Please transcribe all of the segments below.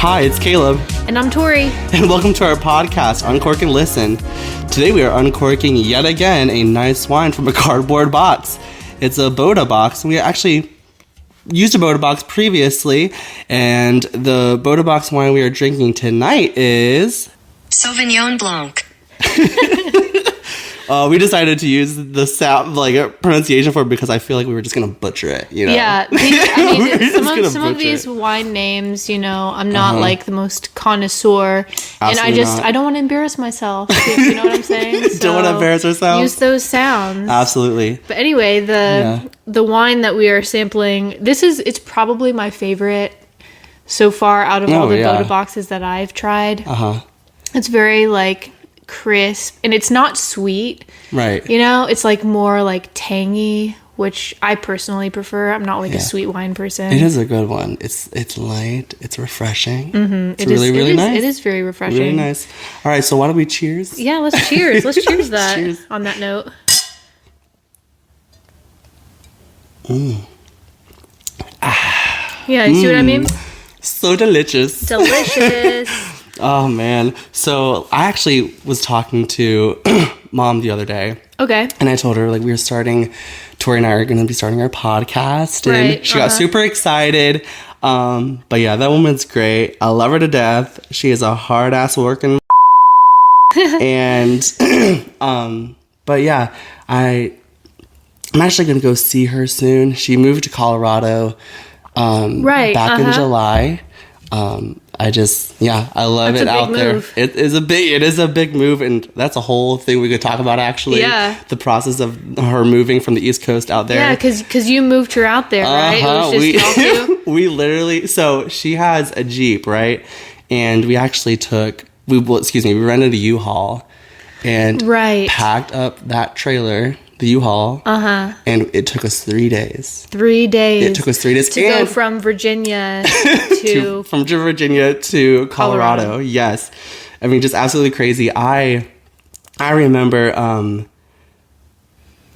Hi, it's Caleb. And I'm Tori. And welcome to our podcast, Uncork Listen. Today we are uncorking yet again a nice wine from a cardboard box. It's a Boda box. We actually used a Boda box previously, and the Boda box wine we are drinking tonight is Sauvignon Blanc. We decided to use the pronunciation for it because I feel like we were just gonna butcher it, you know? Yeah, some of these wine names, you know, I'm not like the most connoisseur, Absolutely and I don't want to embarrass myself. You know what I'm saying? So Don't want to embarrass ourselves. Use those sounds. Absolutely. But anyway, the wine that we are sampling, it's probably my favorite so far out of all the Boda boxes that I've tried. It's very crisp, and it's not sweet, right? You know, it's more tangy, which I personally prefer. I'm not a sweet wine person. It is a good one. It's light, it's refreshing. It's really nice. It is very refreshing, really nice. All right, so why don't we cheers? Yeah, let's cheers. Let's cheers that. Cheers. On that note. Yeah, you see what I mean? So delicious. Oh, man. So I actually was talking to Mom the other day. Okay. And I told her, Tori and I are going to be starting our podcast. And right. She got super excited. But yeah, that woman's great. I love her to death. She is a hard-ass working and, but yeah, I'm actually going to go see her soon. She moved to Colorado back in July. I love it out there. It is a big move, and that's a whole thing we could talk about, actually. Yeah. The process of her moving from the East Coast out there. Yeah, because you moved her out there, right? It was just y'all two? We literally, so she has a Jeep, right? And we actually we rented a U-Haul and packed up that trailer, the U-Haul, and it took us 3 days. 3 days. It took us 3 days to go from Virginia from Virginia to Colorado. Yes, I mean, just absolutely crazy. I remember.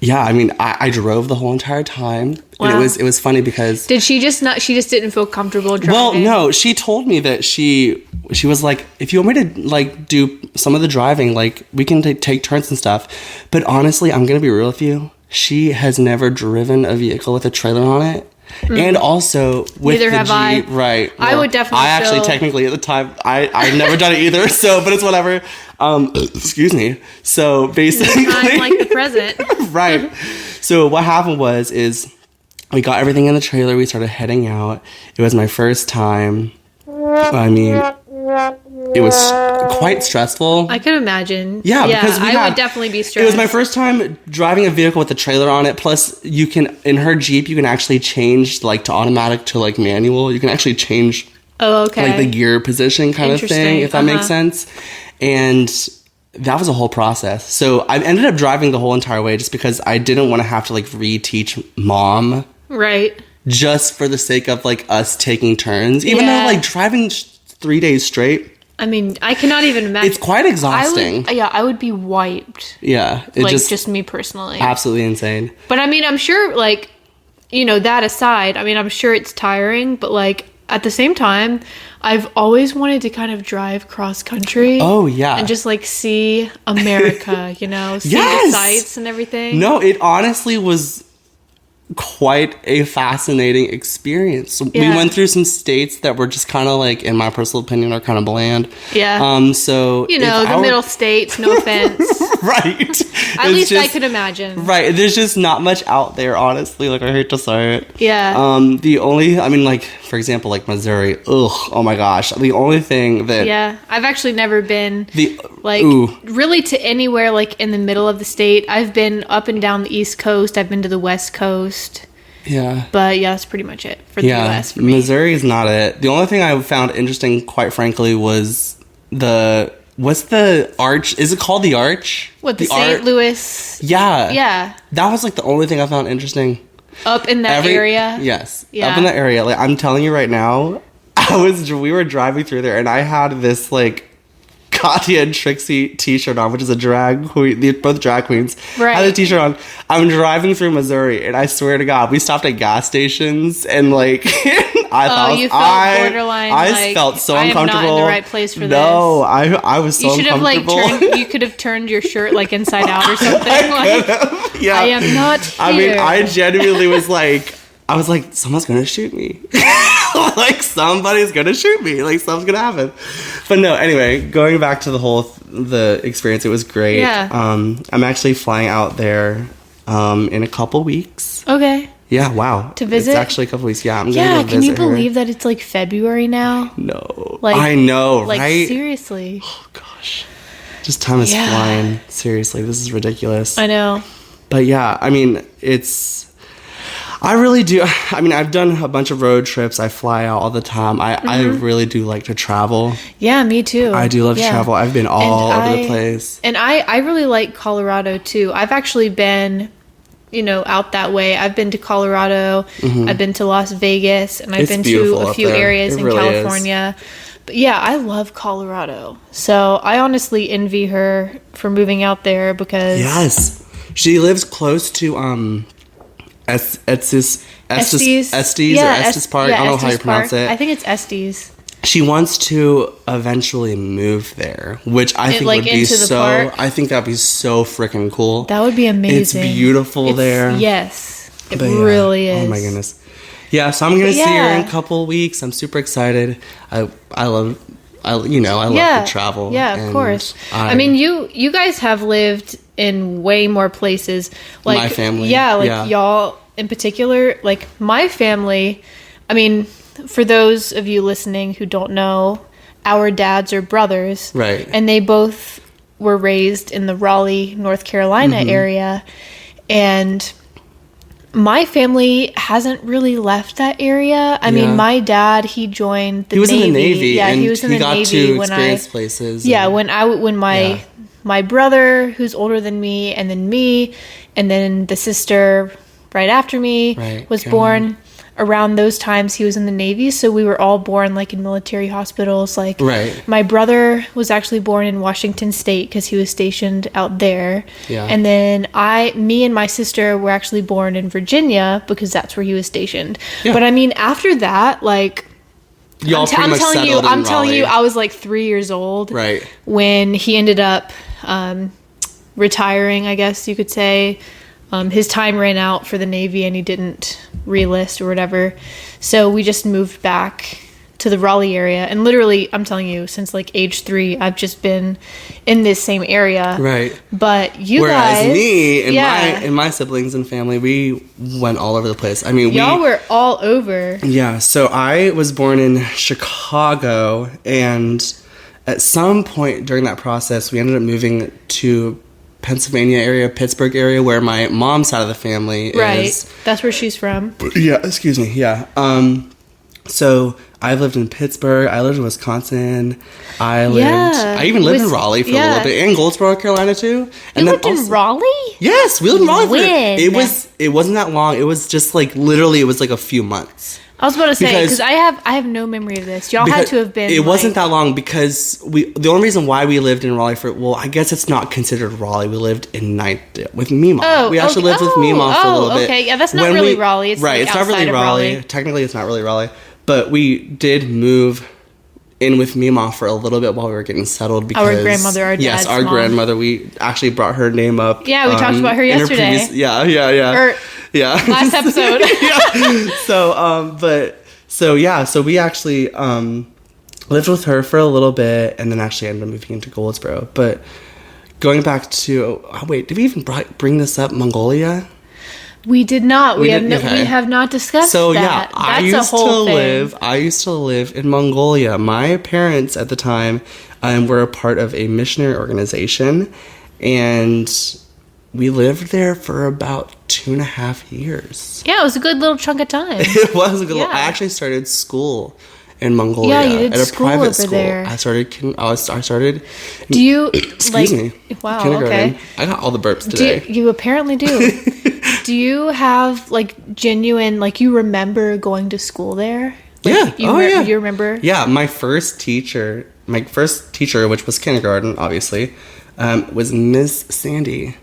I drove the whole entire time. Wow. And it was funny because did she just not? She just didn't feel comfortable driving. Well, no, she told me that she was like, if you want me to do some of the driving, we can take turns and stuff. But honestly, I'm gonna be real with you. She has never driven a vehicle with a trailer on it. And also with neither have Jeep, I. Right? I would definitely. I actually technically at the time I've never done it either. So, but it's whatever. Excuse me. So basically, I'm like the present. Right. So what happened is we got everything in the trailer. We started heading out. It was my first time. I mean, it was quite stressful. I could imagine. Yeah, because I would definitely be stressed. It was my first time driving a vehicle with a trailer on it. Plus, you can, in her Jeep, you can actually change to automatic to manual. You can actually change the gear position kind of thing, if that makes sense. And that was a whole process. So I ended up driving the whole entire way just because I didn't want to have to reteach Mom. Right. Just for the sake of us taking turns. Even though driving 3 days straight. I mean, I cannot even imagine. It's quite exhausting. I would be wiped. Yeah. Just me personally. Absolutely insane. But I mean, I'm sure that aside, I mean, I'm sure it's tiring, but at the same time, I've always wanted to kind of drive cross country. Oh, yeah. And just see America, see the sights and everything. No, it honestly was quite a fascinating experience. We went through some states that were just kind of in my personal opinion, are kind of bland. Yeah. So the middle states, no offense. Right. At least I could imagine. Right. There's just not much out there, honestly. I hate to say it. Yeah. For example, Missouri. Ugh. Oh my gosh. The only thing that. Yeah. I've actually never been really to anywhere in the middle of the state. I've been up and down the East Coast. I've been to the West Coast. Yeah. But yeah, that's pretty much it for the US for me. Missouri is not it. The only thing I found interesting, quite frankly, was what's the arch? Is it called the Arch? What, the St. Louis? Yeah. Yeah. That was the only thing I found interesting. Up in that area? Yes. Yeah. Up in that area. I'm telling you right now, we were driving through there and I had this Katya and Trixie t-shirt on, which is a drag queen. They're both drag queens. Right. I had a t-shirt on. I'm driving through Missouri, and I swear to God, we stopped at gas stations, and like, You felt borderline. I felt so uncomfortable. I'm not in the right place for this. No, I was so uncomfortable. You could have turned your shirt like inside out or something. Yeah. I am not here. I mean, I genuinely was like, someone's gonna shoot me. Like, somebody's gonna shoot me. Like, something's gonna happen. But no, anyway, going back to the experience, it was great. Yeah. I'm actually flying out there in a couple weeks. Okay. Yeah, wow. To visit? It's actually a couple weeks. Yeah, I'm gonna go visit can you believe that it's like February now? No. Like, I know, like, right? Seriously. Oh, gosh. Just time is flying. Seriously, this is ridiculous. I know. But yeah, I mean, I really do. I mean, I've done a bunch of road trips. I fly out all the time. I really do like to travel. Yeah, me too. I do love to travel. I've been all over the place. And I really like Colorado too. I've actually been, out that way. I've been to Colorado. I've been to Las Vegas. And I've been to a few areas in California. But yeah, I love Colorado. So I honestly envy her for moving out there because... Yes. She lives close to... Estes Park. I don't know how you pronounce it. I think it's Estes. She wants to eventually move there, which I think would be so... I think that'd be so freaking cool. That would be amazing. It's beautiful there. Yes. It really is. Oh my goodness. Yeah, so I'm going to see her in a couple weeks. I'm super excited. I love to travel. Yeah, of course. I mean, you guys have lived in way more places. Like my family. Yeah, y'all in particular. Like my family, I mean, for those of you listening who don't know, our dads are brothers. Right. And they both were raised in the Raleigh, North Carolina area. And my family hasn't really left that area. I mean, my dad, he joined the Navy. He was in the Navy. Yeah, he was in the Navy when experience places. Yeah, when my brother, who's older than me, and then the sister right after me was born. Around those times, he was in the Navy, so we were all born like in military hospitals. Like, my brother was actually born in Washington State because he was stationed out there. Yeah. And then me and my sister were actually born in Virginia because that's where he was stationed. Yeah. But I mean, after that, like, I'm telling you, I was like 3 years old. Right. When he ended up retiring, I guess you could say. His time ran out for the Navy and he didn't re-list or whatever. So we just moved back to the Raleigh area. And literally, I'm telling you, since like age 3, I've just been in this same area. Right. But Whereas me and my siblings and family, we went all over the place. I mean, y'all were all over. Yeah. So I was born in Chicago, and at some point during that process, we ended up moving to Pennsylvania area, Pittsburgh area, where my mom's side of the family is. Right. That's where she's from. Yeah, excuse me. Yeah. So I've lived in Pittsburgh. I lived in Wisconsin. I even lived in Raleigh for a little bit, and Goldsboro, Carolina too. And you lived in Raleigh? Yes, we lived in Raleigh. It wasn't that long. It was just like literally, it was like a few months. I was about to say, because I have no memory of this. Y'all had to have been. It wasn't that long because the only reason why we lived in Raleigh I guess it's not considered Raleigh. We lived in Ninethdale with Meemaw. We actually lived with Meemaw for a little bit. Okay, yeah, that's not really Raleigh. It's right, like it's not really Raleigh. Technically, it's not really Raleigh. But we did move in with Meemaw for a little bit while we were getting settled. Because our grandmother, our dad's our mom. grandmother. We actually brought her name up. Yeah, we talked about her yesterday. Last episode. Yeah. So we actually lived with her for a little bit, and then actually ended up moving into Goldsboro. But going back to did we even bring this up? Mongolia? We did not. We have not discussed that. Yeah, I used to live in Mongolia. My parents at the time were a part of a missionary organization, and we lived there for about 2.5 years. Yeah, it was a good little chunk of time. It was a good. I actually started school in Mongolia. Yeah, you did at a school private over school. there. I started. Do you? Excuse me. Wow. Kindergarten. Okay. I got all the burps today. You apparently do. Do you have like genuine you remember going to school there? You remember? Yeah, my first teacher, which was kindergarten, obviously, was Miss Sandy.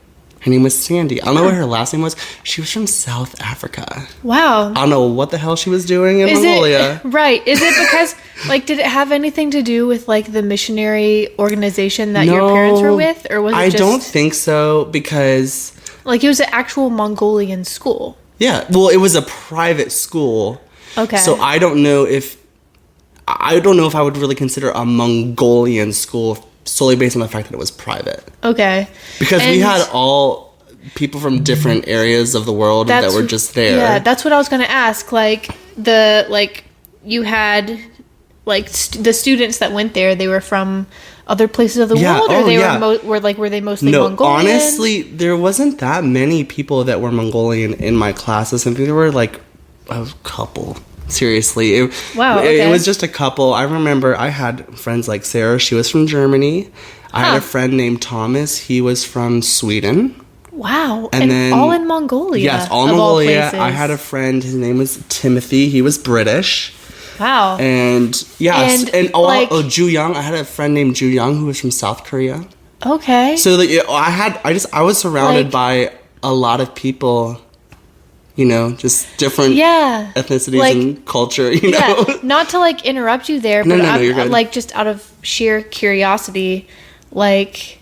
Her name was Sandy. I don't know what her last name was. She was from South Africa. Wow. I don't know what the hell she was doing in Mongolia. Right. Is it because, like, did it have anything to do with, like, the missionary organization that your parents were with? Or was it I don't think so, because... Like, it was an actual Mongolian school. Yeah. Well, it was a private school. Okay. So I don't know if I would really consider a Mongolian school solely based on the fact that it was private. Okay. Because we had all people from different areas of the world that were just there. Yeah, that's what I was going to ask. Like, you had, like, the students that went there, they were from other places of the world? Or were they mostly Mongolian? No, honestly, there wasn't that many people that were Mongolian in my classes. I think there were, like, a couple. Seriously. It was just a couple. I remember I had friends like Sarah. She was from Germany. I had a friend named Thomas. He was from Sweden. Wow. And then, all in Mongolia. Yes, all in Mongolia. I had a friend. His name was Timothy. He was British. Wow. And Ju Young. I had a friend named Ju Young who was from South Korea. Okay. So I was surrounded by a lot of people, you know, just different ethnicities and culture, you know. Yeah. Not to, like, interrupt you there, but you're good. Like, just out of sheer curiosity, like,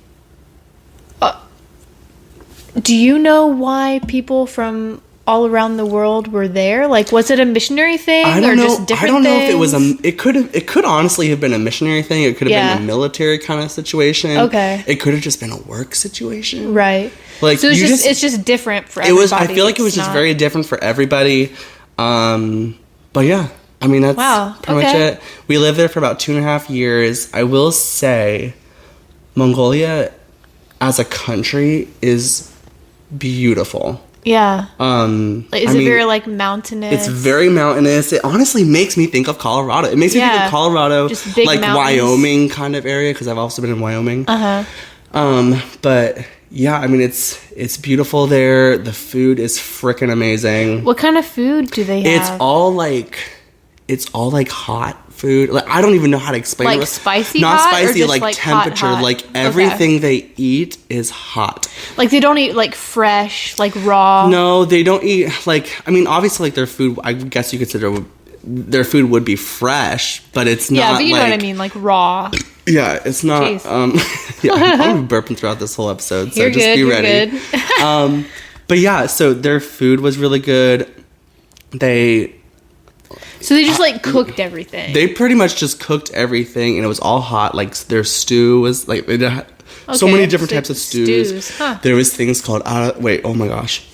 do you know why people from all around the world were there? Like, was it a missionary thing? I don't know. Just different I don't know things? if it was it could honestly have been a missionary thing. It could have been a military kind of situation. Okay. It could have just been a work situation. Right. Like, so it's just different for everybody. I feel like it was just very different for everybody. But yeah, I mean, that's pretty much it. We lived there for about 2.5 years. I will say Mongolia as a country is beautiful. Yeah. Is it very, like, mountainous? It's very mountainous. It honestly makes me think of Colorado. It makes me think of Colorado, just big, like, mountains. Wyoming kind of area, because I've also been in Wyoming. But yeah, I mean, it's beautiful there. The food is freaking amazing. What kind of food do they have? It's all like hot food. Like, I don't even know how to explain it. Like spicy Not hot? spicy, Or just like temperature. hot? Like, everything they eat is hot. Like, they don't eat, like, fresh, like, raw? No, they don't eat, like, I mean, obviously, like, their food, I guess you consider their food would be fresh, but it's not, yeah, but you know what I mean, like, raw. Yeah, it's not, I'm burping throughout this whole episode, so just be ready. Good. But yeah, so their food was really good. So they just, like, cooked everything. They pretty much just cooked everything, and it was all hot. Like, their stew was, like, they did so many different types of stews. Huh. There was things called, oh my gosh.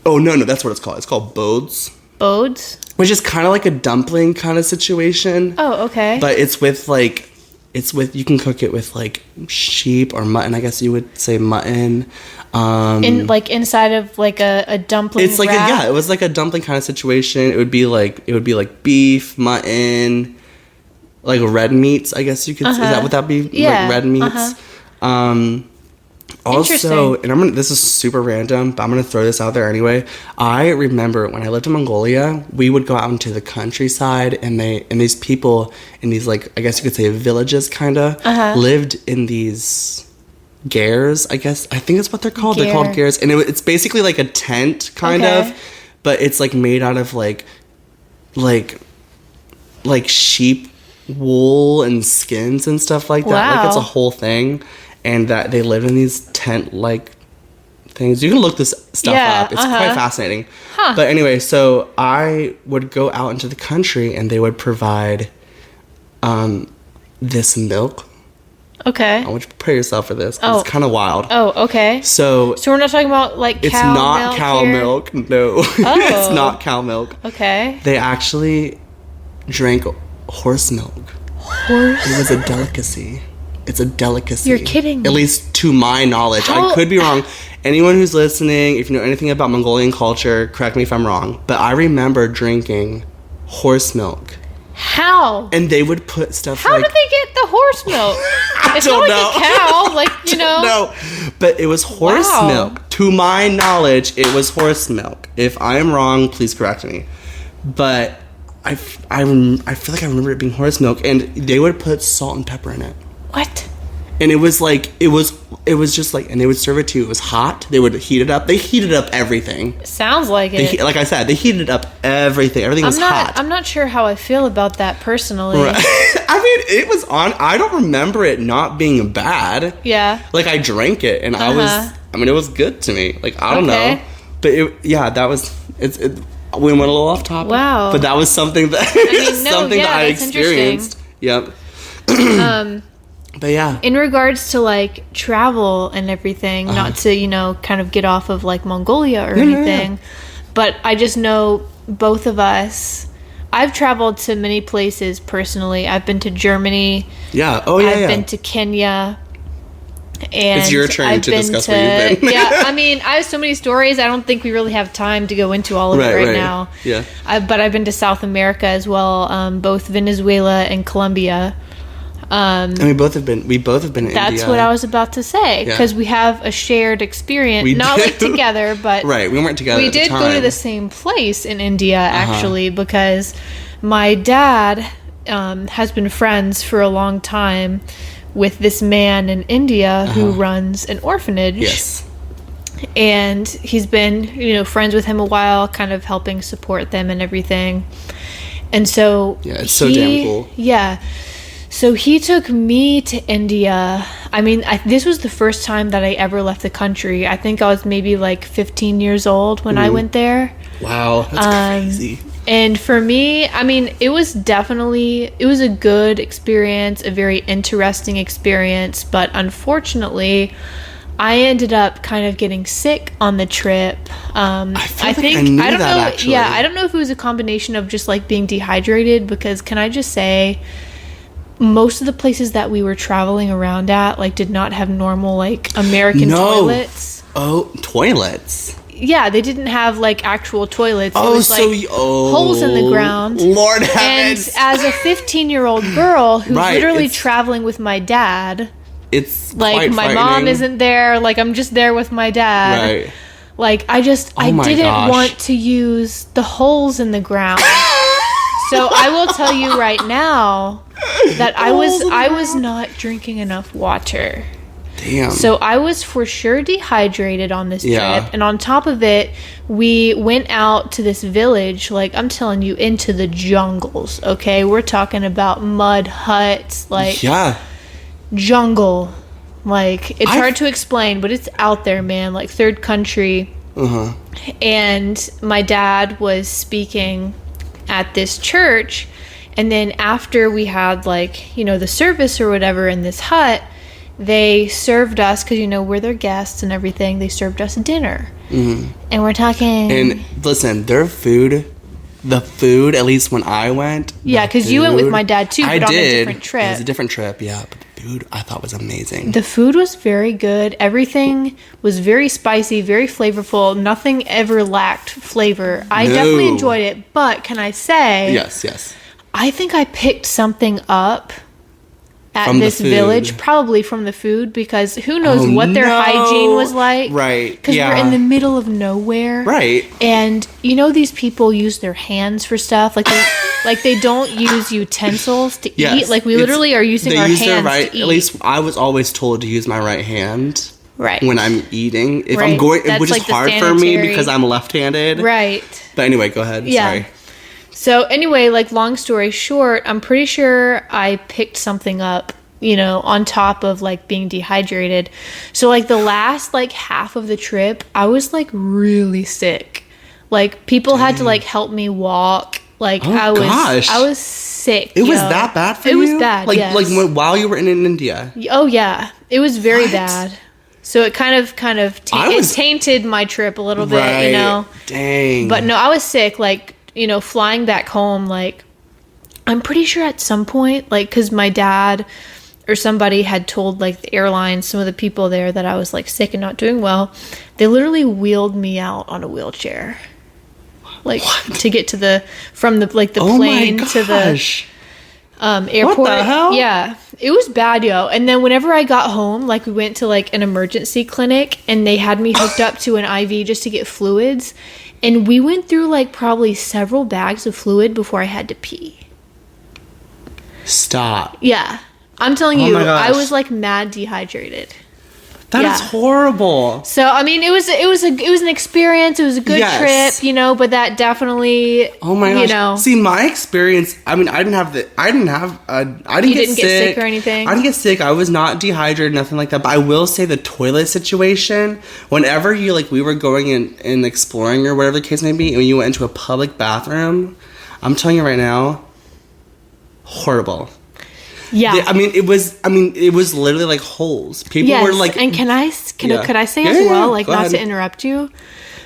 Oh, no, that's what it's called. It's called bodes. Bodes? Which is kind of like a dumpling kind of situation. Oh, okay. But you can cook it with, like, sheep or mutton, I guess you would say mutton. Inside of, like, a dumpling It's like wrap? it was like a dumpling kind of situation. It would be like beef, mutton, like red meats, I guess you could say. Would that be like red meats? Also, and this is super random, but I'm gonna throw this out there anyway. I remember when I lived in Mongolia, we would go out into the countryside, and these people in these, like, I guess you could say villages, kinda lived in these gers, I guess. I think that's what they're called. They're called gers, and it's basically like a tent, kind of, but it's, like, made out of like sheep wool and skins and stuff like that. Wow. Like, it's a whole thing. And that they live in these tent-like things. You can look this stuff up. It's quite fascinating. Huh. But anyway, so I would go out into the country, and they would provide this milk. Okay. I want you to prepare yourself for this. It's kind of wild. Oh, okay. So we're not talking about, like, cow milk. It's not cow milk. No. Oh. It's not cow milk. Okay. They actually drank horse milk. Horse? It was a delicacy. It's a delicacy. You're kidding me. At least to my knowledge. I could be wrong. Anyone who's listening, if you know anything about Mongolian culture, correct me if I'm wrong. But I remember drinking horse milk. How? And they would put stuff How did they get the horse milk? It's not like a cow, like, you know. No, but it was horse milk. To my knowledge, it was horse milk. If I am wrong, please correct me. But I feel like I remember it being horse milk, and they would put salt and pepper in it. What? And it was like, it was just like, and they would serve it to you. It was hot. They would heat it up. They heated up everything. Sounds like it. Like I said, they heated up everything. Everything was hot. I'm not sure how I feel about that personally. Right. I mean, it was on. I don't remember it not being bad. Yeah. Like, I drank it, and it was good to me. Like, I don't know. But that was, we went a little off topic. Wow. But that was something that, that I experienced. Yep. But yeah. In regards to, like, travel and everything, not to, kind of get off of, like, Mongolia or anything, but I just know both of us, I've traveled to many places personally. I've been to Germany. Yeah. I've been to Kenya. And it's your turn to discuss where you've been. Yeah, I mean, I have so many stories. I don't think we really have time to go into all of it right now. Yeah. But I've been to South America as well, both Venezuela and Colombia. And we both have been in India. That's what I was about to say, because we have a shared experience. Not like together, but right. We weren't together. We did go to the same place in India actually, because my dad has been friends for a long time with this man in India who runs an orphanage. Yes. And he's been, friends with him a while, kind of helping support them and everything. And so it's so damn cool. Yeah. So he took me to India. I mean, this was the first time that I ever left the country. I think I was maybe like 15 years old when I went there. Wow, that's crazy. And for me, I mean, it was a good experience, a very interesting experience. But unfortunately, I ended up kind of getting sick on the trip. I don't know. Actually. Yeah, I don't know if it was a combination of just like being dehydrated, because can I just say, most of the places that we were traveling around at, like, did not have normal, like, American toilets. Oh, toilets? Yeah, they didn't have, like, actual toilets. It was, holes in the ground. Lord heavens. And as a 15-year-old girl who's literally traveling with my dad, it's like, my mom isn't there. Like, I'm just there with my dad. Right. Like, I didn't want to use the holes in the ground. So I will tell you right now that I was not drinking enough water. Damn. So I was for sure dehydrated on this trip. And on top of it, we went out to this village, like, I'm telling you, into the jungles, okay? We're talking about mud huts, like, jungle. Like, it's hard to explain, but it's out there, man. Like, third country. And my dad was speaking at this church, and then after we had, like, the service or whatever in this hut, they served us, because we're their guests and everything, they served us dinner. And we're talking, and listen, their food, at least when I went, because you went with my dad too, but on a different trip. It was a different trip, but the food I thought was amazing. The food was very good. Everything was very spicy, very flavorful. Nothing ever lacked flavor. I definitely enjoyed it. But can I say, yes, I think I picked something up at this village, probably from the food, because who knows what their hygiene was like. Right. Because we're in the middle of nowhere. Right. And these people use their hands for stuff. Like they don't use utensils to eat. Like, we literally are using our hands to eat. At least I was always told to use my right hand. Right. When I'm eating. If I'm going, which is hard for me because I'm left-handed. Right. But anyway, go ahead. Yeah. Sorry. So anyway, like, long story short, I'm pretty sure I picked something up, on top of, like, being dehydrated. So, like, the last, like, half of the trip, I was, like, really sick. Like, people had to, like, help me walk. Like, I was sick. It was that bad for you? It was bad, like, Like, while you were in India? Oh, yeah. It was very bad. So it kind of tainted my trip a little bit, Dang. But no, I was sick, like, flying back home, like, I'm pretty sure at some point, like, because my dad or somebody had told, like, the airline, some of the people there, that I was, like, sick and not doing well. They literally wheeled me out on a wheelchair, like, to get to from the plane to the airport. What the hell? Yeah, it was bad, yo. And then whenever I got home, like, we went to, like, an emergency clinic, and they had me hooked up to an IV just to get fluids. And we went through, like, probably several bags of fluid before I had to pee. Stop. Yeah. I'm telling you, I was like mad dehydrated. That is horrible. So I mean, it was an experience. It was a good trip, you know. But that definitely, oh my gosh. You know, see, my experience. I mean, I didn't get sick or anything. I didn't get sick. I was not dehydrated, nothing like that. But I will say the toilet situation. Whenever we were going in and exploring or whatever the case may be, and you went into a public bathroom, I'm telling you right now, horrible. Yeah, it was literally like holes. People were like, and could I say as well, like, not to interrupt you,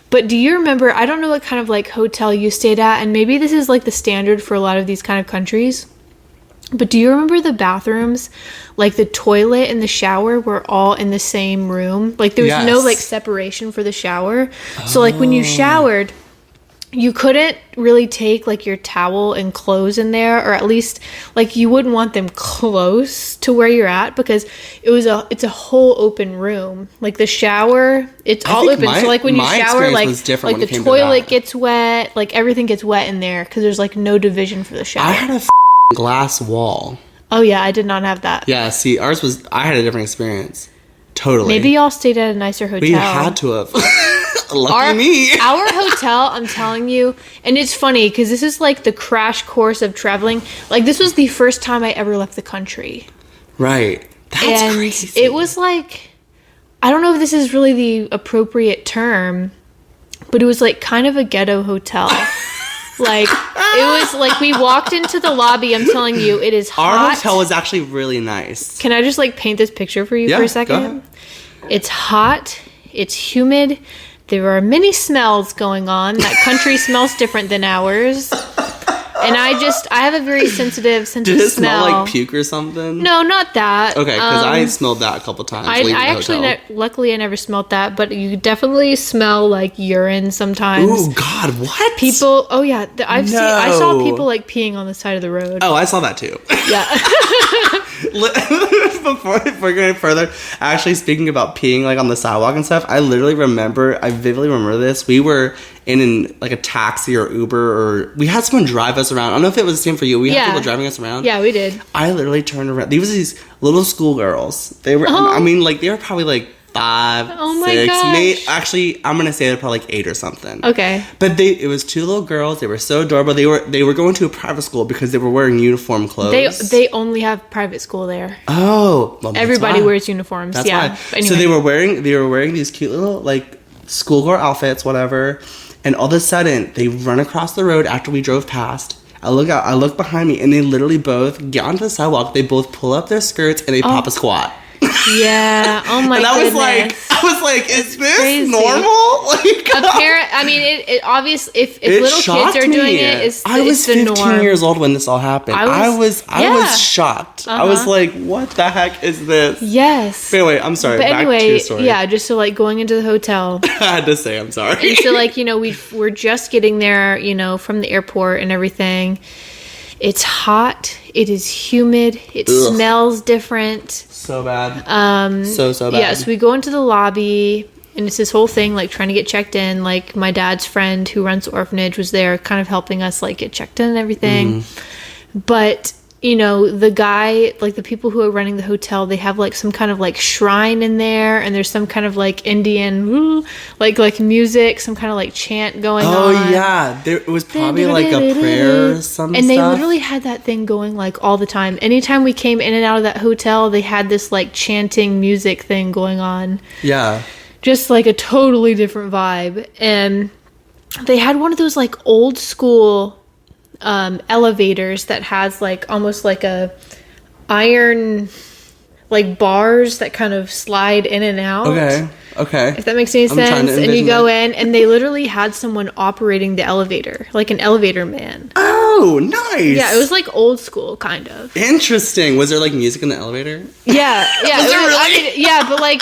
but do you remember? I don't know what kind of like hotel you stayed at, and maybe this is like the standard for a lot of these kind of countries. But do you remember the bathrooms, like the toilet and the shower were all in the same room? Like there was no like separation for the shower. So like when you showered, you couldn't really take like your towel and clothes in there, or at least like you wouldn't want them close to where you're at, because it's a whole open room. Like the shower, it's all open. So like when you shower, like the toilet gets wet, like everything gets wet in there because there's like no division for the shower. I had a glass wall. Oh yeah, I did not have that. Yeah, see, I had a different experience. Totally. Maybe y'all stayed at a nicer hotel. We had to have. Lucky me. Our hotel, I'm telling you, and it's funny because this is like the crash course of traveling. Like this was the first time I ever left the country. Right. That's crazy. It was like, I don't know if this is really the appropriate term, but it was like kind of a ghetto hotel. Like it was like we walked into the lobby. I'm telling you, it is hot. Our hotel was actually really nice. Can I just like paint this picture for you for a second? Go ahead. It's hot. It's humid. There are many smells going on. That country smells different than ours. And I have a very sensitive sense of smell. Did it smell like puke or something? No, not that. Okay, because I smelled that a couple times. I actually, luckily, I never smelled that, but you definitely smell like urine sometimes. Oh God, what? People, oh yeah, I saw people like peeing on the side of the road. Oh, I saw that too. Yeah. Before going further, actually speaking about peeing like on the sidewalk and stuff, I vividly remember this. We were in like a taxi or Uber, or we had someone drive us around. I don't know if it was the same for you. We had people driving us around. Yeah, we did. I literally turned around. These little schoolgirls. They were, I mean, like they were probably like 5, 6, maybe. Actually, I'm gonna say they're probably like 8 or something. Okay. But it was 2 little girls. They were so adorable. They were going to a private school because they were wearing uniform clothes. They only have private school there. Oh, well, everybody wears uniforms. That's why. Anyway. So they were wearing these cute little like schoolgirl outfits, whatever. And all of a sudden, they run across the road after we drove past. I look behind me, and they literally both get onto the sidewalk. They both pull up their skirts, and they pop a squat. Yeah. Oh my goodness. I was like, is this crazy. Normal? Like, I mean, it obviously if little kids are doing it, I was 15 years old when this all happened. I was shocked. I was like, what the heck is this? Yes. But anyway, I'm sorry. Back to your story. Yeah, just so like going into the hotel. I had to say I'm sorry. And so like, you know, we're just getting there, you know, from the airport and everything. It's hot. It is humid. It smells different. So bad. So bad. Yeah, so we go into the lobby, and it's this whole thing, like, trying to get checked in. Like, my dad's friend who runs the orphanage was there kind of helping us, like, get checked in and everything. But, you know, the guy, like, the people who are running the hotel, they have, like, some kind of, like, shrine in there, and there's some kind of, like, Indian, like music, some kind of, like, chant going on. Oh, yeah. It was probably, like, a prayer or some And they literally had that thing going, like, all the time. Anytime we came in and out of that hotel, they had this, like, chanting music thing going on. Yeah. Just, like, a totally different vibe. And they had one of those, like, old school elevators that has like almost like a iron like bars that kind of slide in and out. Okay. If that makes any sense. And you go in, and they literally had someone operating the elevator, like an elevator man. Oh, nice. Yeah, it was like old school, kind of. Interesting. Was there like music in the elevator? Yeah. Was there really? I mean, yeah, but like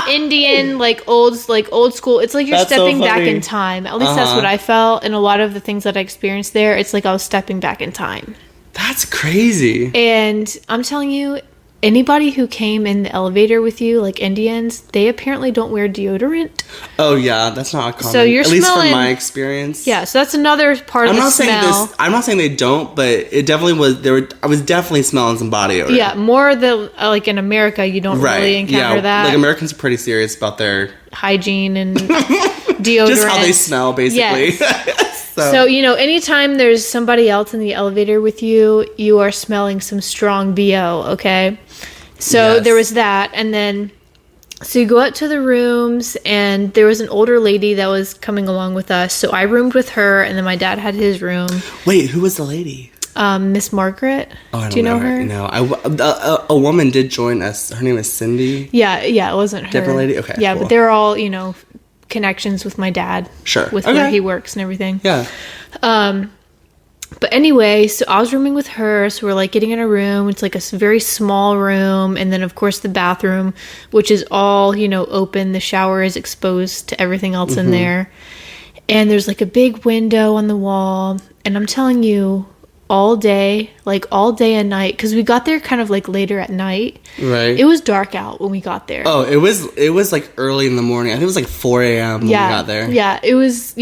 Indian, like old school. It's like you're stepping back in time. At least that's what I felt. And a lot of the things that I experienced there, it's like I was stepping back in time. That's crazy. And I'm telling you, anybody who came in the elevator with you, like Indians, they apparently don't wear deodorant. Oh yeah, that's not common. So you're at least from my experience. Yeah, so that's another part of the smell. I'm not saying they don't, but it definitely was. I was definitely smelling some body odor. Yeah, more like in America, you don't really encounter that. Like Americans are pretty serious about their hygiene and deodorant. Just how they smell, basically. Yes. So, anytime there's somebody else in the elevator with you, you are smelling some strong BO, okay? So there was that, and then, so you go out to the rooms, and there was an older lady that was coming along with us, so I roomed with her, and then my dad had his room. Wait, who was the lady? Miss Margaret. Oh, I don't Do you know her? No, a woman did join us. Her name is Cindy. Yeah, it wasn't her. Different lady? Okay, yeah, cool. But they're all, connections with my dad. Sure. With where he works and everything. Yeah. But anyway, so I was rooming with her, so we're like getting in a room. It's like a very small room, and then of course the bathroom, which is all, open. The shower is exposed to everything else in there. And there's like a big window on the wall, and I'm telling you, all day and night, because we got there kind of like later at night. Right. It was dark out when we got there. Oh, it was like early in the morning. I think it was like 4 a.m. when we got there. Yeah, it was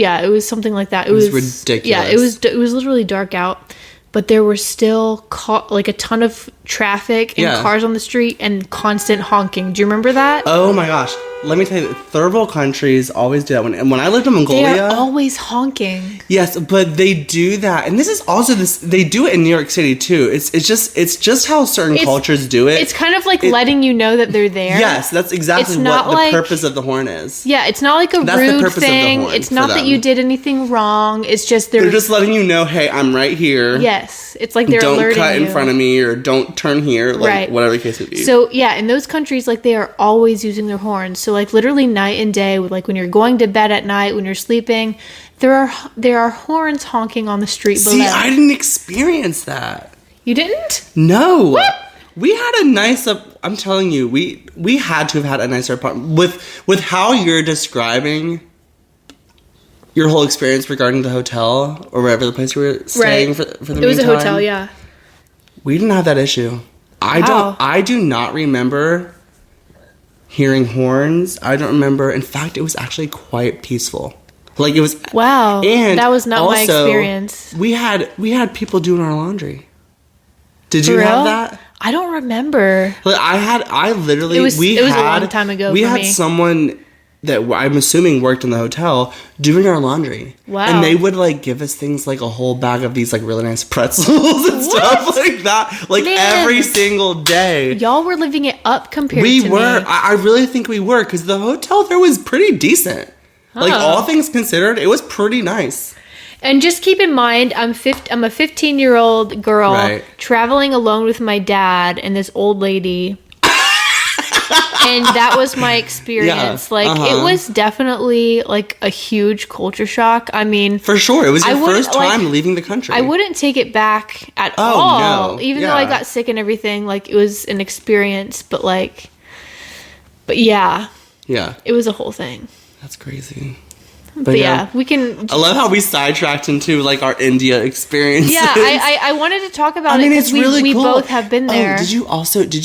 something like that. It was ridiculous. Yeah, it was literally dark out, but there were still like a ton of traffic and cars on the street and constant honking. Do you remember that? Oh my gosh. Let me tell you, third world countries always do that. When I lived in Mongolia, they are always honking. Yes, but they do that, and this is also this. They do it in New York City too. It's just how certain cultures do it. It's kind of like letting you know that they're there. Yes, that's exactly what the purpose of the horn is. Yeah, it's not like that's rude thing. It's not that you did anything wrong. It's just they're just letting you know, hey, I'm right here. Yes, it's like they're alerting you. Don't cut in front of me, or don't turn here, like whatever the case would be. So yeah, in those countries, like they are always using their horns. So like literally night and day, like when you're going to bed at night, when you're sleeping, there are horns honking on the street below. See, I didn't experience that. You didn't? No. What? We had a nice. I'm telling you, we had to have had a nicer apartment with how you're describing your whole experience regarding the hotel or wherever the place we were staying for the meantime. It was a hotel, yeah. We didn't have that issue. I do not remember hearing horns. I don't remember. In fact, it was actually quite peaceful. Like it was. Wow. And that was not my experience. We had people doing our laundry. Did you For real? have that? I don't remember. Like I literally. It was a long time ago. We had someone that I'm assuming worked in the hotel doing our laundry. Wow. And they would like give us things like a whole bag of these like really nice pretzels and stuff like that. Like every single day. Y'all were living it up compared to me. We were. I really think we were, because the hotel there was pretty decent. Like all things considered, it was pretty nice. And just keep in mind, I'm a 15-year-old girl traveling alone with my dad and this old lady. And that was my experience. Yeah, it was definitely like a huge culture shock. I mean, for sure, it was your first time leaving the country. I wouldn't take it back at all. No. Even though I got sick and everything, like it was an experience. But yeah, it was a whole thing. That's crazy. But yeah, we can. I love how we sidetracked into like our India experiences. Yeah, I wanted to talk about it because we both have been there. Did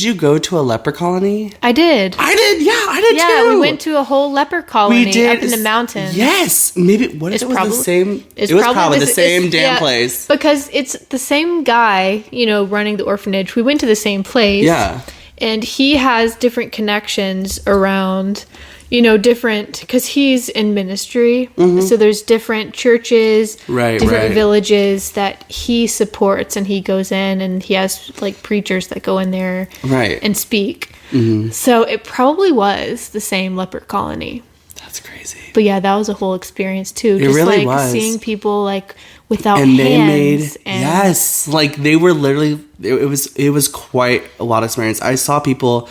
you go to a leper colony? I did. I did too. Yeah, we went to a whole leper colony up in the mountains. Yes, maybe it was the same. It was probably the same damn place. Because it's the same guy, running the orphanage. We went to the same place. Yeah, and he has different connections around. Different, because he's in ministry, so there's different churches, different villages that he supports, and he goes in, and he has like preachers that go in there and speak. So it probably was the same leper colony. That's crazy. But yeah, that was a whole experience too. It really was. Seeing people like without and hands. They were literally. It was quite a lot of experience. I saw people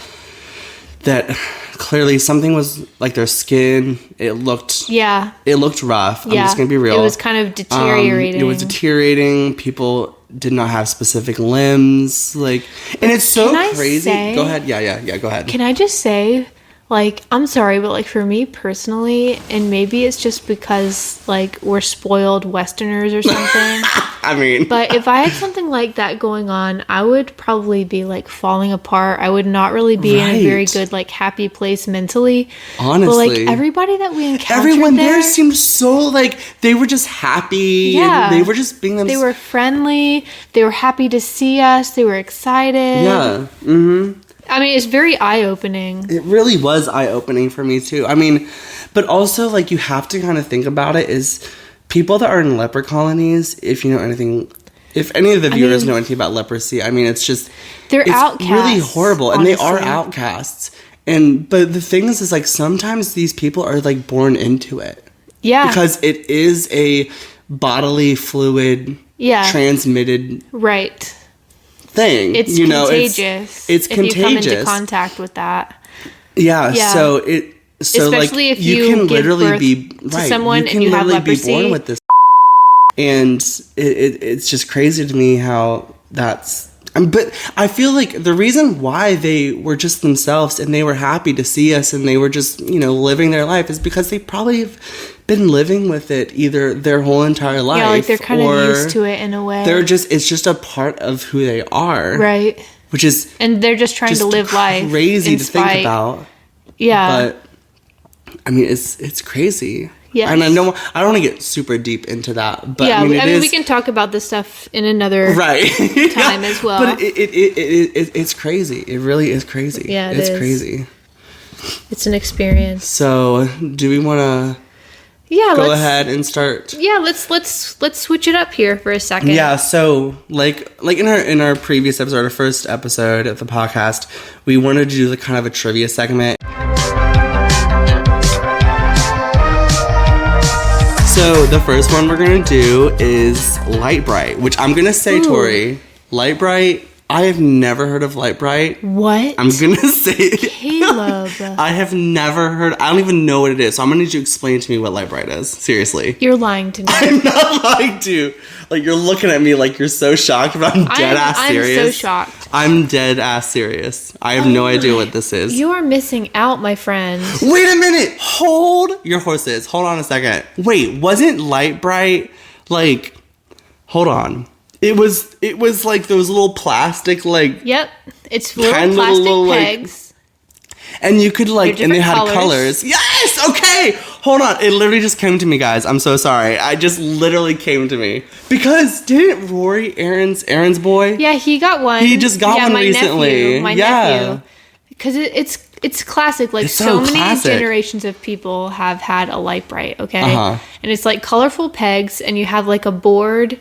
that. Clearly, something was like their skin. It looked rough. I'm just gonna be real. It was kind of deteriorating. It was deteriorating. People did not have specific limbs. And it's so crazy. Go ahead. Yeah. Go ahead. Can I just say, Like, I'm sorry, but like for me personally, and maybe it's just because like we're spoiled Westerners or something. I mean, but if I had something like that going on, I would probably be like falling apart. I would not really be in a very good, like, happy place mentally. Honestly. But like everybody that we encountered, everyone there seemed so like they were just happy. Yeah. They were just being themselves. They were friendly. They were happy to see us. They were excited. Yeah. Mm-hmm. I mean, it's very eye-opening. It really was eye-opening for me, too. I mean, but also, like, you have to kind of think about it is people that are in leper colonies, if you know anything, if any of the viewers know anything about leprosy, I mean, it's just... They're outcasts. It's really horrible, and honestly. they are outcasts. But the thing is, like, sometimes these people are, like, born into it. Yeah. Because it is a bodily fluid transmitted... Right. thing. It's contagious. It's contagious. If you come into contact with that. Yeah. So especially like, if you can give literally birth be to someone and you have leprosy. Be born with this, and it's just crazy to me how that's. But I feel like the reason why they were just themselves and they were happy to see us and they were just, living their life is because they probably have been living with it either their whole entire life. Yeah, like they're kind of used to it in a way. It's just a part of who they are. Right. Which is... And they're just trying to live life. Crazy to think about. Yeah. But, I mean, it's crazy. Yes. And I don't want to get super deep into that, but yeah, I mean, we can talk about this stuff in another time as well. But it's crazy. It really is crazy. Yeah, it's crazy. It's an experience. So, do we want to go ahead and start? Yeah, let's switch it up here for a second. Yeah, so like in our previous episode, our first episode of the podcast, we wanted to do kind of a trivia segment. So the first one we're going to do is Light Bright, which I'm going to say, Tori, Light Bright, I have never heard of Light Bright. What? I'm going to say... Caleb. I have never heard... I don't even know what it is, so I'm going to need you to explain to me what Light Bright is. Seriously. You're lying to me. I'm not lying to you. Like, you're looking at me like you're so shocked, but I'm dead-ass serious. I'm so shocked. I'm dead-ass serious. I have no idea what this is. You are missing out, my friend. Wait a minute! Hold your horses. Hold on a second. Wait, wasn't Light Bright, like... Hold on. It was like those little plastic, like... Yep. It's little plastic pegs. And you could, like... And they had colors. Yes! Okay! Hold on. It literally just came to me, guys. I'm so sorry. I just literally came to me. Because didn't Rory, Aaron's boy? Yeah, he got one. He just got one recently. My nephew. Because it's classic. Like, so many generations of people have had a Light Bright, okay? Uh-huh. And it's, like, colorful pegs, and you have, like, a board...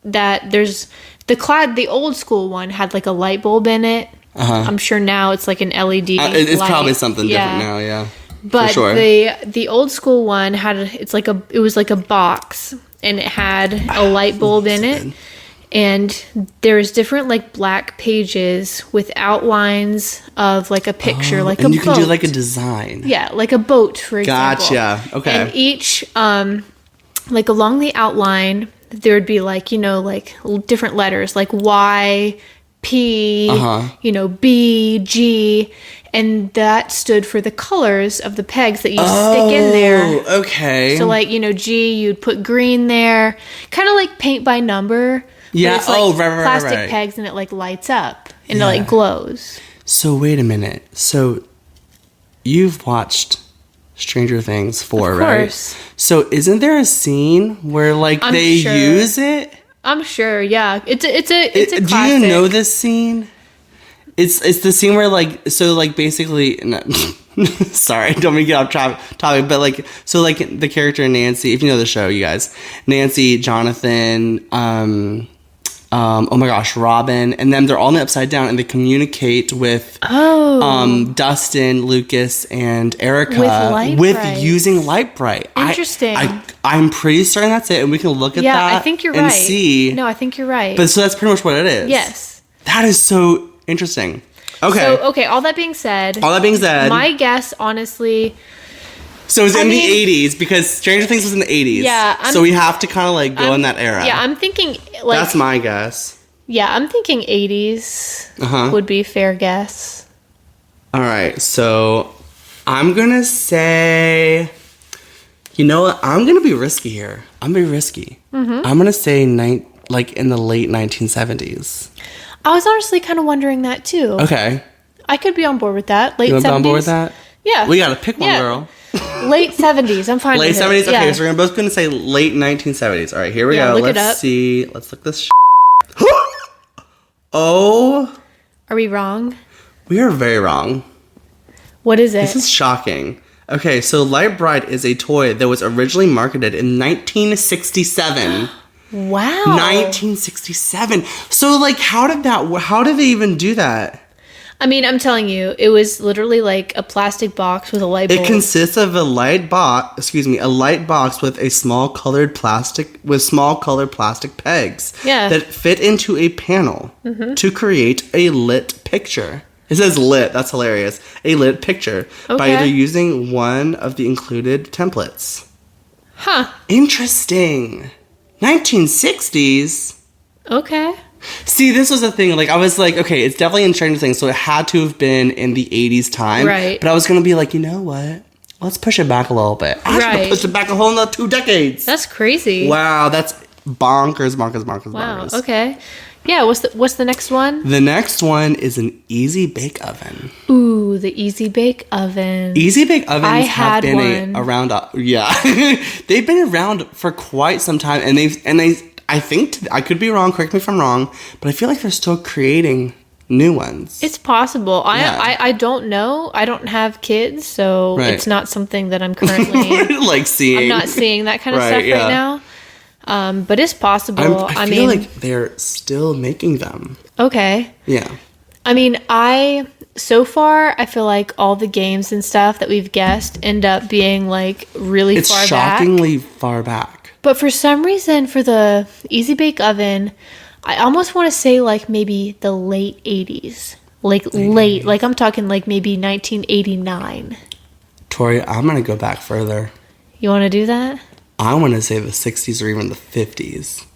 that there's the old school one had like a light bulb in it. Uh-huh. I'm sure now it's like an LED. It's light. Probably something different now, yeah. But for sure. the old school one had it was like a box and it had a light bulb in it, and there's different like black pages with outlines of like a picture, like a boat. And you can do like a design. Yeah, like a boat, for example. Gotcha. Okay. And each like along the outline, there would be like, like different letters like Y, P, B, G, and that stood for the colors of the pegs that you stick in there. Okay. So like, G, you'd put green there, kind of like paint by number. Yeah. It's like right. Plastic pegs, and it like lights up and it like glows. So wait a minute. So you've watched Stranger Things 4, right? So isn't there a scene where like they use it? I'm sure, yeah. It's a classic. Do you know this scene? It's the scene where like basically no, sorry, don't mean to get off topic, but like so like the character Nancy, if you know the show, you guys, Nancy, Jonathan, oh my gosh, Robin, and then they're all in the Upside Down, and they communicate with Dustin, Lucas, and Erica with using Light Bright. Interesting. I'm pretty certain that's it, and we can look at that. Yeah, I think you're right. See. No, I think you're right. But so that's pretty much what it is. Yes. That is so interesting. Okay. So all that being said, my guess, honestly. So it's in the 80s, because Stranger Things was in the 80s. Yeah. So we have to kind of like go in that era. Yeah, I'm thinking like... That's my guess. Yeah, I'm thinking 80s would be a fair guess. All right, so I'm going to say... You know what? I'm going to be risky here. I'm going to be risky. Mm-hmm. I'm going to say in the late 1970s. I was honestly kind of wondering that too. Okay. I could be on board with that. Late 70s. You want to be on board with that? Yeah. We got to pick one, girl. Late 70s. I'm fine with it. Late 70s? Okay, so we're both going to say late 1970s. All right, here we go. Let's see. Let's look this Oh. Are we wrong? We are very wrong. What is it? This is shocking. Okay, so Light Bright is a toy that was originally marketed in 1967. Wow. 1967. So, like, how did they even do that? I mean, I'm telling you, it was literally like a plastic box with a light bulb. It consists of a light box with a small colored plastic pegs that fit into a panel to create a lit picture. It says lit. That's hilarious. A lit picture by either using one of the included templates. Huh. Interesting. 1960s. Okay. See, this was a thing. Like, I was like, okay, it's definitely in Stranger Things, so it had to have been in the 80s time. Right. But I was going to be like, you know what? Let's push it back a little bit. I should push it back a whole nother 2 decades. That's crazy. Wow, that's bonkers. Wow, okay. Yeah, what's the next one? The next one is an Easy Bake Oven. Ooh, the Easy Bake Oven. Easy Bake Ovens have been around. Yeah, they've been around for quite some time, and they. I think I could be wrong. Correct me if I'm wrong, but I feel like they're still creating new ones. It's possible. I don't know. I don't have kids, so it's not something that I'm currently like seeing. I'm not seeing that kind of stuff right now. But it's possible. I feel like they're still making them. Okay. Yeah. I mean, so far, I feel like all the games and stuff that we've guessed end up being like really far back. It's shockingly far back. But for some reason, for the Easy Bake Oven, I almost want to say like maybe the late 80s. Like late. Like I'm talking like maybe 1989. Tori, I'm going to go back further. You want to do that? I want to say the 60s or even the 50s.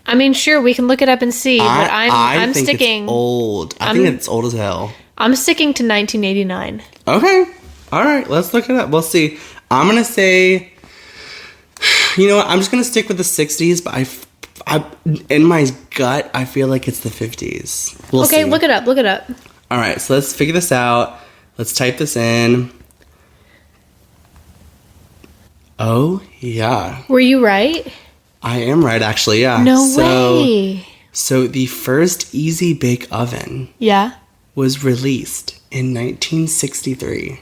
I mean, sure, we can look it up and see, but I'm think sticking. It's old. I think it's old as hell. I'm sticking to 1989. Okay. All right, let's look it up. We'll see. I'm going to say, you know what? I'm just going to stick with the 60s, but I in my gut, I feel like it's the 50s. We'll see. Look it up. All right, so let's figure this out. Let's type this in. Oh, yeah. Were you right? I am right, actually, yeah. No way. So the first Easy Bake Oven was released in 1963.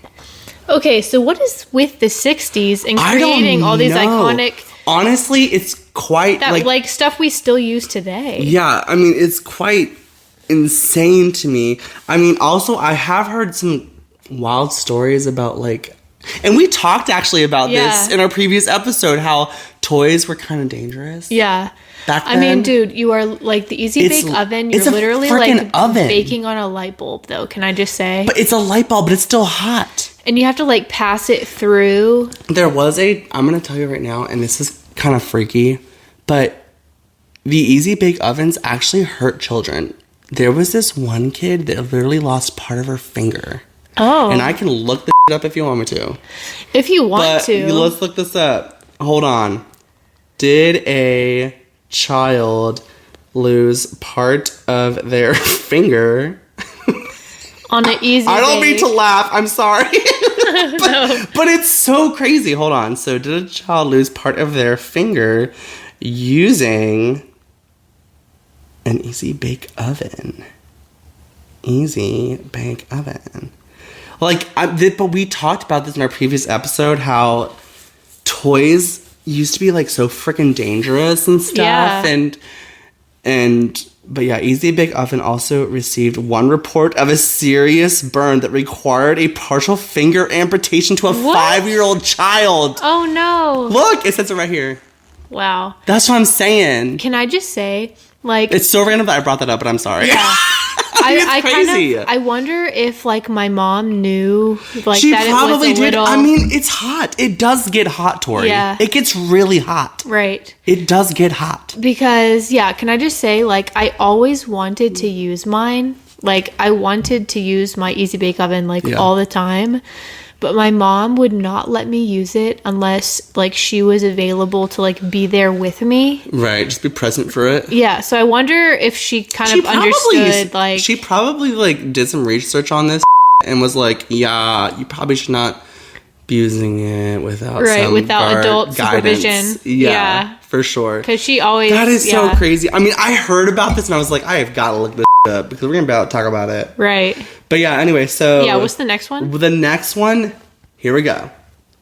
Okay, so what is with the 60s and creating all these iconic... Honestly, it's quite... like stuff we still use today. Yeah, I mean, it's quite insane to me. I mean, also, I have heard some wild stories about, like... And we talked actually about this in our previous episode, how toys were kind of dangerous. Yeah. Back then. I mean, dude, you are like the Easy Bake Oven. You're literally like oven. baking on a light bulb, though. Can I just say? But it's a light bulb, but it's still hot. And you have to like pass it through. I'm going to tell you right now, and this is kind of freaky, but the Easy Bake Ovens actually hurt children. There was this one kid that literally lost part of her finger. Oh. And I can look this up if you want me to. If you want to. Let's look this up. Hold on. Did a child lose part of their finger on an Easy Bake? I don't mean to laugh. I'm sorry. But it's so crazy. Hold on. So did a child lose part of their finger using an Easy Bake Oven? Easy Bake Oven. But we talked about this in our previous episode, how toys used to be like so freaking dangerous and stuff. But yeah, Easy Bake Oven also received one report of a serious burn that required a partial finger amputation to a 5-year-old child. Oh no. Look, it says it right here. Wow. That's what I'm saying. Can I just say, like... It's so random that I brought that up, but I'm sorry. Yeah. It's crazy. I wonder if, like, my mom knew, like, she that probably it was a did. little... I mean, it's hot. It does get hot, Tori. Yeah. It gets really hot. Right. It does get hot. Because, yeah, can I just say, like, I always wanted to use mine. Like, I wanted to use my Easy Bake Oven, like, all the time. But my mom would not let me use it unless, like, she was available to, like, be there with me. Right, just be present for it. Yeah, so I wonder if she kind of understood, like... She probably, like, did some research on this and was like, yeah, you probably should not be using it without adult supervision. Yeah, for sure. Because she always... That is so crazy. I mean, I heard about this and I was like, I have got to look this up because we're going to talk about it. Right. But yeah, anyway, so... Yeah, what's the next one? The next one, here we go.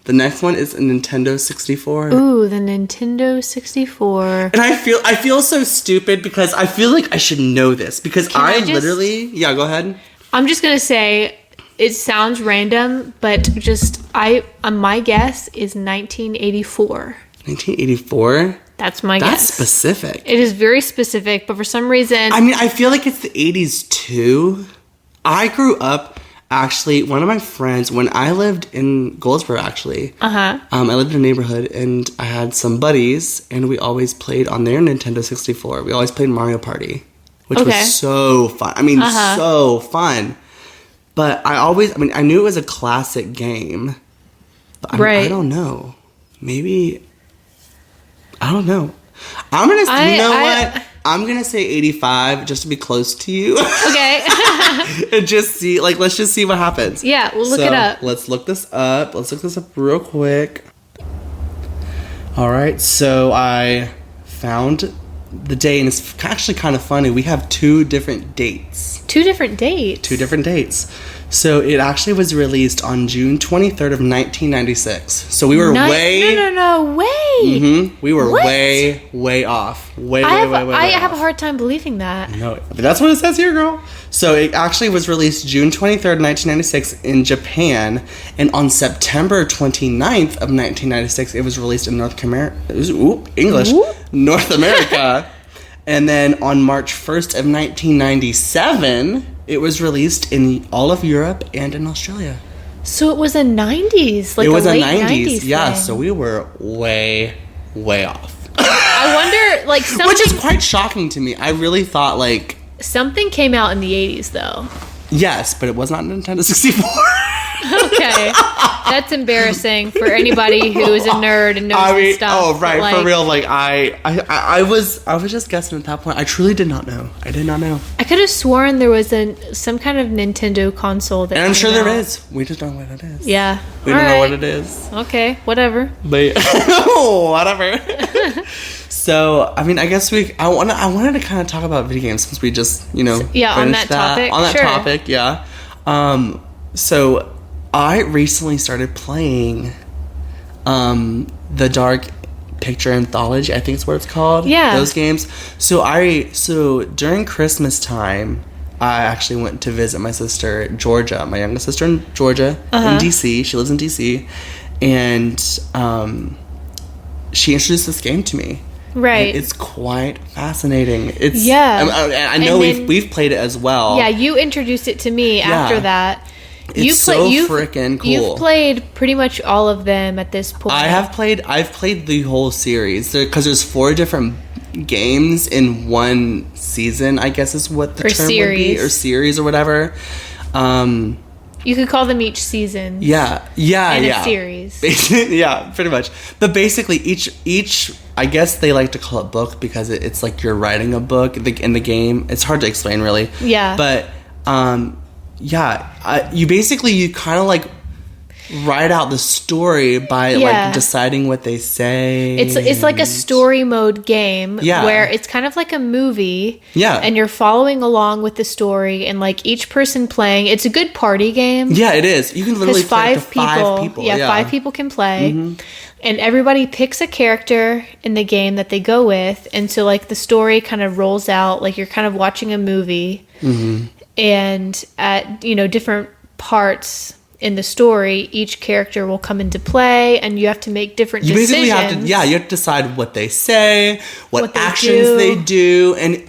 The next one is a Nintendo 64. Ooh, the Nintendo 64. And I feel so stupid because I feel like I should know this because literally... Yeah, go ahead. I'm just going to say, it sounds random, but just, my guess is 1984. 1984? That's my guess. That's specific. It is very specific, but for some reason... I mean, I feel like it's the 80s too. I grew up, actually, one of my friends, when I lived in Goldsboro, actually, I lived in a neighborhood, and I had some buddies, and we always played on their Nintendo 64. We always played Mario Party, which was so fun. I mean, so fun. But I knew it was a classic game, but I don't know. Maybe... I don't know. I'm going to... You know what? I'm going to say 85 just to be close to you. Okay. And just see, like, let's just see what happens. Yeah, we'll look it up. Let's look this up. Let's look this up real quick. All right, so I found the day, and it's actually kind of funny. We have two different dates. Two different dates? So it actually was released on June 23rd of 1996. So we were way... No, way! Mm-hmm. We were way off. Way off. I have a hard time believing that. No, but that's what it says here, girl. So it actually was released June 23rd, 1996 in Japan. And on September 29th of 1996, it was released in North America. North America. And then on March 1st of 1997... It was released in all of Europe and in Australia. So it was a 90s, like it was a late 90s, yeah. thing. So we were way off. I wonder, like, something... Which is quite shocking to me. I really thought, like... Something came out in the 80s, though. Yes, but it was not Nintendo 64. Okay. That's embarrassing for anybody who is a nerd and knows this stuff. Oh, right, like, for real. Like, I was just guessing at that point. I truly did not know. I did not know. I could have sworn there was some kind of Nintendo console that... And I'm sure there is. We just don't know what it is. Yeah. We don't know what it is. Okay, whatever. But, whatever. So, I mean, I guess I wanted to kind of talk about video games since we just, on that topic. On that topic, yeah. So, I recently started playing the Dark Picture Anthology, I think it's what it's called. Yeah. Those games. So during Christmas time, I actually went to visit my sister, Georgia, my youngest sister in Georgia, in D.C. She lives in D.C. And she introduced this game to me. Right. And it's quite fascinating. It's I know we've played it as well. Yeah, you introduced it to me after that. It's so freaking cool. You've played pretty much all of them at this point. I've played the whole series because there's 4 different games in one season, I guess is what the term would be, or series or whatever. You could call them each season. Yeah. A series. Yeah, pretty much. But basically, each I guess they like to call it book because it's like you're writing a book in the game. It's hard to explain, really. Yeah. But you kind of like write out the story by like deciding what they say. It's like a story mode game where it's kind of like a movie. Yeah. And you're following along with the story, and like each person playing. It's a good party game. Yeah, it is. You can literally play up to 5 people. Yeah, 5 people can play. Mm-hmm. And everybody picks a character in the game that they go with, and so like the story kind of rolls out like you're kind of watching a movie. Mm-hmm. And at different parts in the story, each character will come into play, and you have to make different decisions. You basically have to decide what they say, what actions they do, and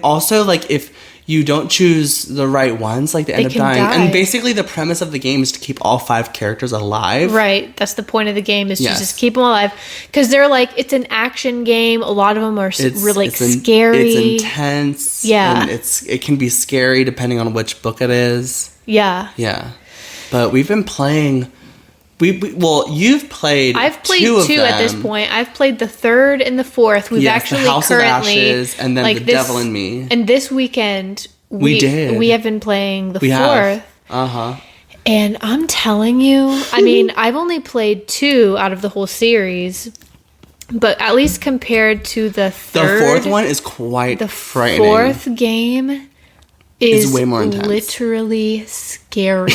also like if you don't choose the right ones, like they end up dying. And basically the premise of the game is to keep all 5 characters alive. Right. That's the point of the game, is to just keep them alive. Because they're like, it's an action game. A lot of them are really scary. It's intense. Yeah. And it can be scary depending on which book it is. Yeah. Yeah. But we've been playing... you've played. I've played 2 at this point. I've played the 3rd and the 4th. We've actually the House currently of Ashes, and then the Devil in Me. And this weekend we have been playing the 4th. And I'm telling you, I mean, I've only played 2 out of the whole series, but at least compared to the 3rd, the 4th one is quite frightening. The 4th game is way more intense. Literally scary.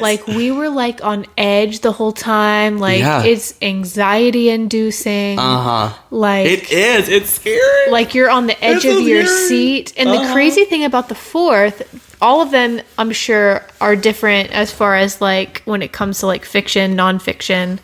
Like, we were like on edge the whole time. Like, it's anxiety inducing. Like, it is. It's scary. Like, you're on the edge of your seat. And the crazy thing about the 4th, all of them, I'm sure, are different as far as like when it comes to like fiction, nonfiction.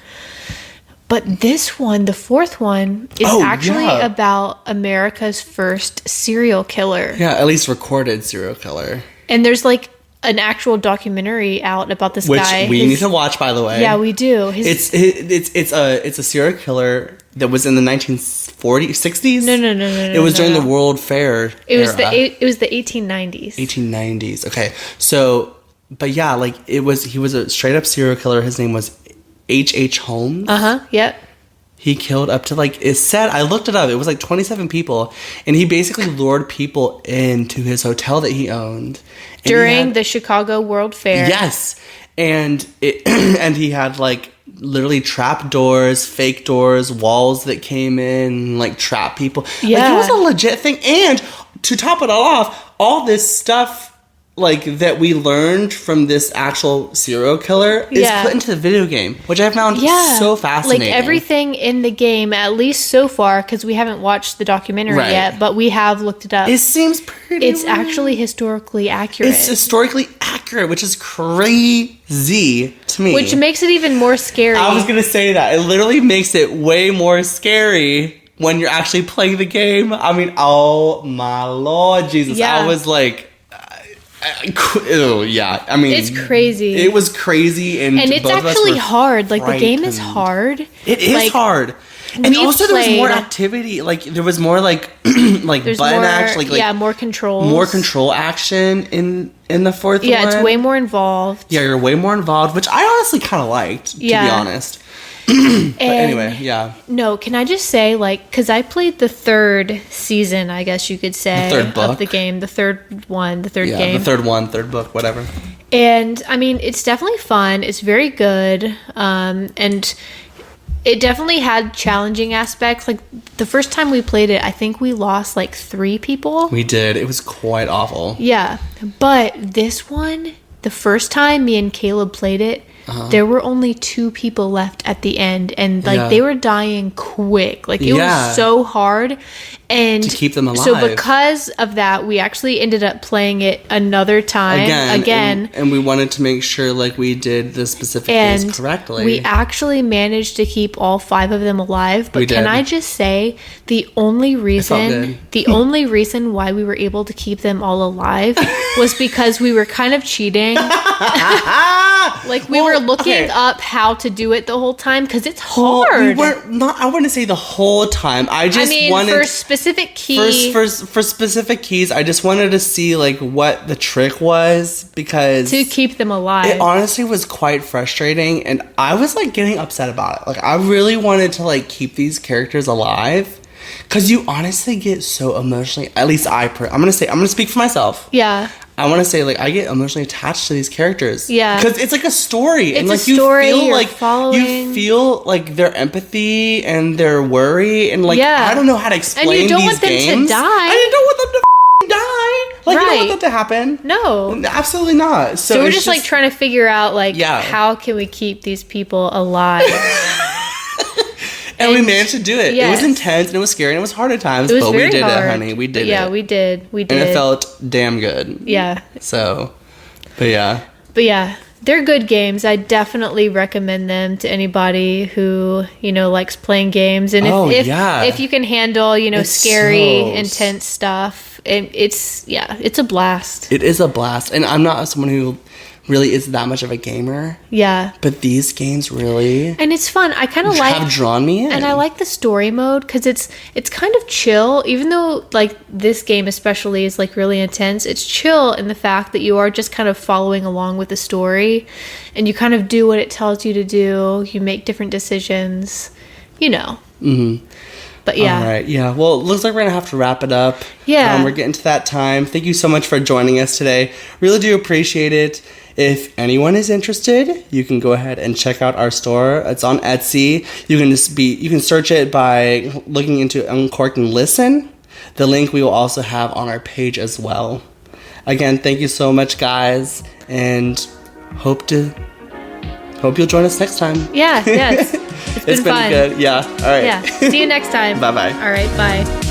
But this one, the 4th one, is actually about America's first serial killer. Yeah, at least recorded serial killer. And there's like an actual documentary out about this guy. Which we need to watch, by the way. Yeah, we do. It's a serial killer that was in the 1940s, 60s? No. It was during the World Fair It was the 1890s. 1890s. Okay. So, but yeah, like he was a straight up serial killer. His name was H.H. Holmes. Yep. He killed up to like, it said, I looked it up, it was like 27 people, and he basically lured people into his hotel that he owned. During the Chicago World Fair. Yes. And and he had like literally trap doors, fake doors, walls that came in, like trap people. Yeah. Like, it was a legit thing. And to top it all off, all this stuff like that we learned from this actual serial killer is put into the video game, which I found so fascinating. Like everything in the game, at least so far, because we haven't watched the documentary yet, but we have looked it up. It seems pretty It's actually historically accurate. It's historically accurate, which is crazy to me. Which makes it even more scary. I was going to say that. It literally makes it way more scary when you're actually playing the game. I mean, oh my Lord Jesus. Yeah. I was like... I mean, it's crazy. It was crazy, and it's actually hard. Like, the game is hard. It is hard, and also there was more activity. Like, there was more like button action. Like more controls, more control action in the 4th one. Yeah, it's way more involved. Yeah, you're way more involved, which I honestly kind of liked, to be honest. But anyway, yeah. No, can I just say, like, because I played the 3rd season, I guess you could say, the 3rd book of the game, the 3rd one, the 3rd game. Yeah, the 3rd book, whatever. And, I mean, it's definitely fun. It's very good. And it definitely had challenging aspects. Like, the first time we played it, I think we lost, like, 3 people. We did. It was quite awful. Yeah. But this one, the first time me and Caleb played it, there were only 2 people left at the end, and like they were dying quick. Like, it was so hard, and to keep them alive. So because of that, we actually ended up playing it another time again, and we wanted to make sure like we did the specific things correctly. We actually managed to keep all 5 of them alive. But can I just say, the only reason why we were able to keep them all alive was because we were kind of cheating. Like, we were looking up how to do it the whole time, because it's hard. I wouldn't say the whole time. I wanted for specific keys. For specific keys, I just wanted to see like what the trick was, because to keep them alive. It honestly was quite frustrating, and I was like getting upset about it. Like, I really wanted to like keep these characters alive, because you honestly get so emotionally. At least I'm gonna speak for myself. Yeah. I want to say, like, I get emotionally attached to these characters. Yeah. Because it's like a story. It's and like a story you feel like their empathy and their worry, and like I don't know how to explain these games. And you don't want them to die. I don't want them to die. Like, you don't want that to happen. No. Absolutely not. So we're just like trying to figure out like how can we keep these people alive? And we managed to do it. Yes. It was intense, and it was scary, and it was hard at times, but we did it, honey. We did it. Yeah, we did. We did. And it felt damn good. Yeah. So, but yeah. But yeah, they're good games. I definitely recommend them to anybody who, likes playing games. And if you can handle, scary, intense stuff, it's a blast. It is a blast. And I'm not someone who really is that much of a gamer. Yeah. But these games really... And it's fun. I kind of like... have drawn me in. And I like the story mode because it's kind of chill. Even though, like, this game especially is, like, really intense, it's chill in the fact that you are just kind of following along with the story. And you kind of do what it tells you to do. You make different decisions. You know. Mm-hmm. But yeah. All right. Yeah. Well, it looks like we're going to have to wrap it up. Yeah. We're getting to that time. Thank you so much for joining us today. Really do appreciate it. If anyone is interested, you can go ahead and check out our store. It's on Etsy. You can search it by looking into Uncork Listen. The link we will also have on our page as well. Again, thank you so much, guys, and hope you'll join us next time. Yeah. Yes. It's been fun. Good. Yeah. All right. Yeah. See you next time. Bye-bye. All right. Bye.